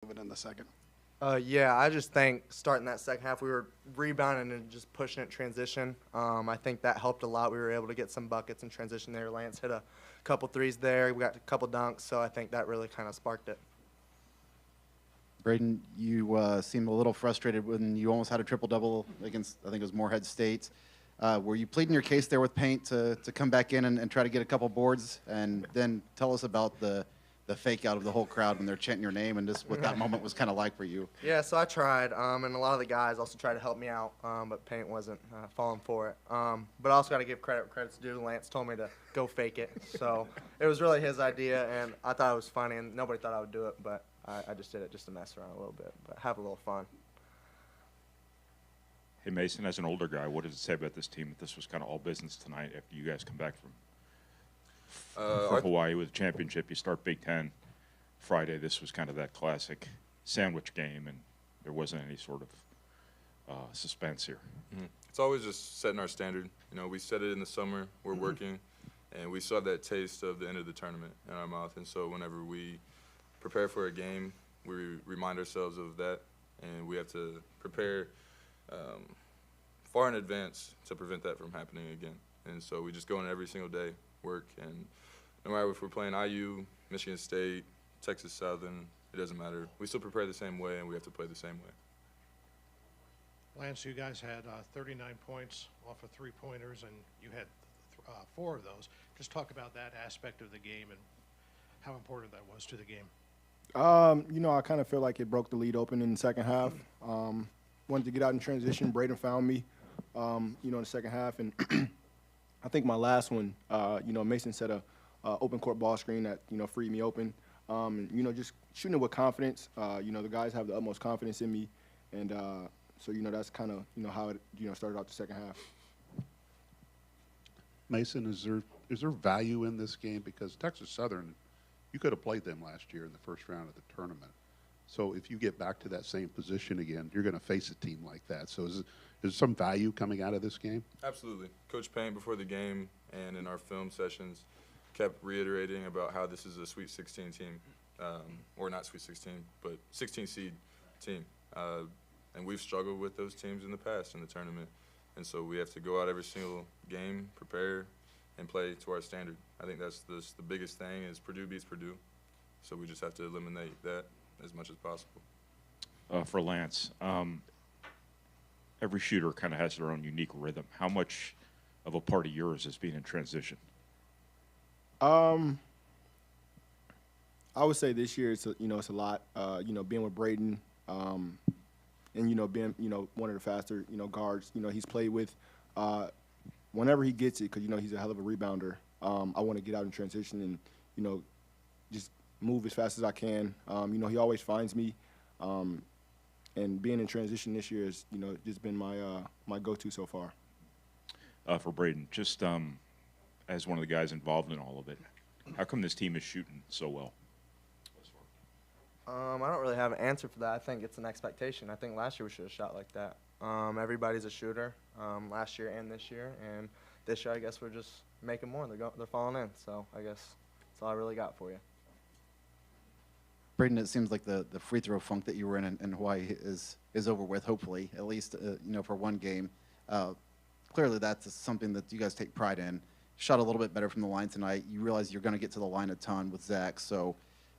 Move it in the second. Yeah, I just think starting that second half, we were rebounding and just pushing it transition. I think that helped a lot. We were able to get some buckets in transition there. Lance hit a couple threes there. We got a couple dunks, so I think that really kind of sparked it. Braden, you seemed a little frustrated when you almost had a triple-double against, I think it was Morehead State. Were you pleading your case there with Paint to come back in and try to get a couple boards? And then tell us about the fake out of the whole crowd when they're chanting your name and just what that moment was kind of like for you. Yeah, so I tried, and a lot of the guys also tried to help me out, but Paint wasn't falling for it. But I also got to give credit where credit's due. Lance told me to go fake it, so it was really his idea, and I thought it was funny, and nobody thought I would do it, but I just did it just to mess around a little bit, but have a little fun. Hey, Mason, as an older guy, what does it say about this team that this was kind of all business tonight after you guys come back from Hawaii with a championship? You start Big Ten Friday. This was kind of that classic sandwich game, and there wasn't any sort of suspense here. Mm-hmm. It's always just setting our standard. You know, we set it in the summer. We're working, and we still have that taste of the end of the tournament in our mouth. And so whenever we prepare for a game, we remind ourselves of that, and we have to prepare far in advance to prevent that from happening again. And so we just go in every single day, work, and no matter if we're playing IU, Michigan State, Texas Southern, it doesn't matter. We still prepare the same way, and we have to play the same way. Lance, you guys had 39 points off of three-pointers, and you had 4 of those. Just talk about that aspect of the game and how important that was to the game. I kind of feel like it broke the lead open in the second half. Wanted to get out in transition. Braden found me, in the second half. And I think my last one, Mason set a open court ball screen that, freed me open. Just shooting it with confidence. The guys have the utmost confidence in me. And so, that's kind of, how it, started out the second half. Mason, is there value in this game? Because Texas Southern, you could have played them last year in the first round of the tournament. So if you get back to that same position again, you're going to face a team like that. So is some value coming out of this game? Absolutely. Coach Payne, before the game and in our film sessions, kept reiterating about how this is a Sweet 16 team, or not Sweet 16, but 16 seed team. And we've struggled with those teams in the past in the tournament. And so we have to go out every single game, prepare, and play to our standard. I think that's the biggest thing is Purdue beats Purdue. So we just have to eliminate that as much as possible. For Lance, every shooter kind of has their own unique rhythm. How much of a part of yours is being in transition? I would say this year it's a lot. Being with Braden, and being one of the faster guards he's played with. Whenever he gets it, because he's a hell of a rebounder. I want to get out in transition and just move as fast as I can. He always finds me, and being in transition this year has just been my go-to so far. For Braden, just as one of the guys involved in all of it, how come this team is shooting so well? I don't really have an answer for that. I think it's an expectation. I think last year we should have shot like that. Everybody's a shooter last year and this year, and this year I guess we're just making more. They're falling in, so I guess that's all I really got for you. Braden, it seems like the free throw funk that you were in Hawaii is over with, hopefully, at least for one game. Clearly that's something that you guys take pride in. Shot a little bit better from the line tonight. You realize you're going to get to the line a ton with Zach, so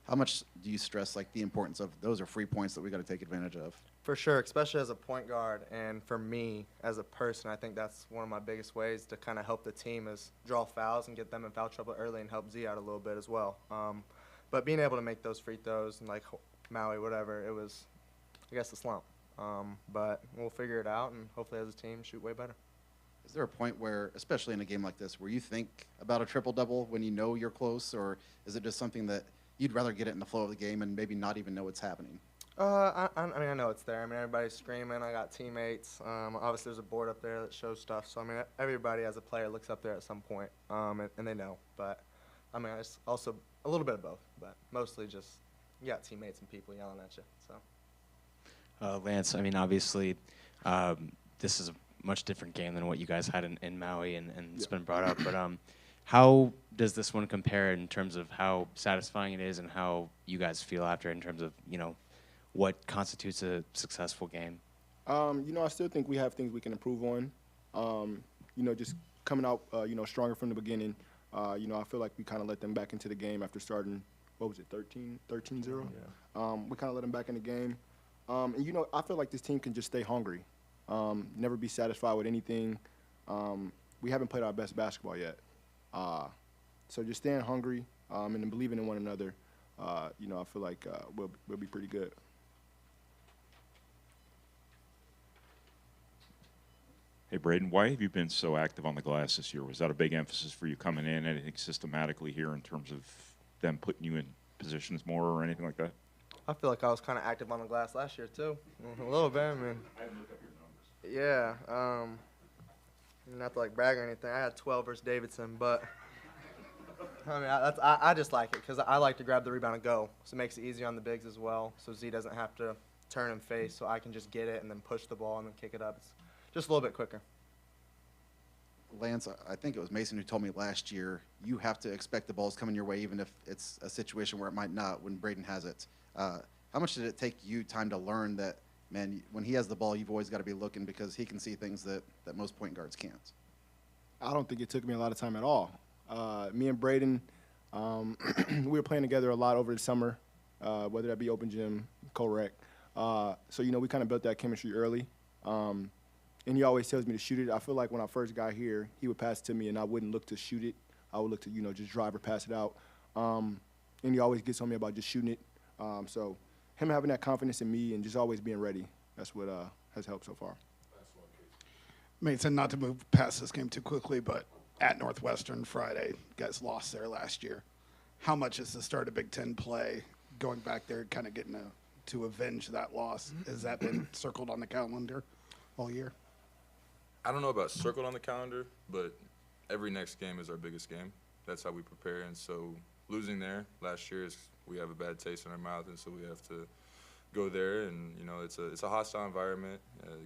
how much do you stress the importance of those are free points that we got to take advantage of? For sure, especially as a point guard, and for me as a person, I think that's one of my biggest ways to kind of help the team is draw fouls and get them in foul trouble early and help Z out a little bit as well. But being able to make those free throws and like Maui, whatever, it was, I guess, a slump. But we'll figure it out and hopefully as a team shoot way better. Is there a point where, especially in a game like this, where you think about a triple-double when you know you're close, or is it just something that you'd rather get it in the flow of the game and maybe not even know it's happening? I mean, I know it's there. I mean, everybody's screaming. I got teammates. Obviously, there's a board up there that shows stuff. So, I mean, everybody as a player looks up there at some point, and they know. But, I mean, it's also a little bit of both, but mostly just you got teammates and people yelling at you. So, Lance, I mean, obviously, this is a much different game than what you guys had in Maui, and it's been brought up. But how does this one compare in terms of how satisfying it is and how you guys feel after in terms of, what constitutes a successful game? I still think we have things we can improve on. Just coming out, stronger from the beginning. I feel like we kind of let them back into the game after starting, 13-0? Yeah. We kind of let them back in the game. I feel like this team can just stay hungry, never be satisfied with anything. We haven't played our best basketball yet. So just staying hungry and then believing in one another, I feel like we'll be pretty good. Hey, Braden, why have you been so active on the glass this year? Was that a big emphasis for you coming in? Anything systematically here in terms of them putting you in positions more or anything like that? I feel like I was kind of active on the glass last year too, a little bit. I mean, I didn't look up your numbers. yeah. Not to like brag or anything. I had 12 versus Davidson, but I mean, I just like it because I like to grab the rebound and go. So it makes it easier on the bigs as well. So Z doesn't have to turn and face, so I can just get it and then push the ball and then kick it up. It's just a little bit quicker. Lance, I think it was Mason who told me last year, you have to expect the balls coming your way even if it's a situation where it might not when Braden has it. How much did it take you time to learn that, man, when he has the ball, you've always got to be looking because he can see things that most point guards can't? I don't think it took me a lot of time at all. Me and Braden, we were playing together a lot over the summer, whether that be open gym, co-rec. So, we kind of built that chemistry early. And he always tells me to shoot it. I feel like when I first got here, he would pass it to me, and I wouldn't look to shoot it. I would look to, just drive or pass it out. And he always gets on me about just shooting it. So him having that confidence in me and just always being ready, that's what has helped so far. Mason, not to move past this game too quickly, but at Northwestern Friday, you guys lost there last year. How much is the start of Big Ten play going back there, kind of getting to avenge that loss? Has that been circled on the calendar all year? I don't know about circled on the calendar, but every next game is our biggest game. That's how we prepare. And so losing there last year is we have a bad taste in our mouth, and so we have to go there. And it's a hostile environment,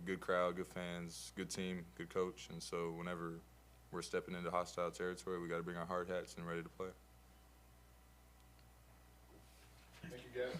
good crowd, good fans, good team, good coach. And so whenever we're stepping into hostile territory, we got to bring our hard hats and ready to play. Thank you, guys.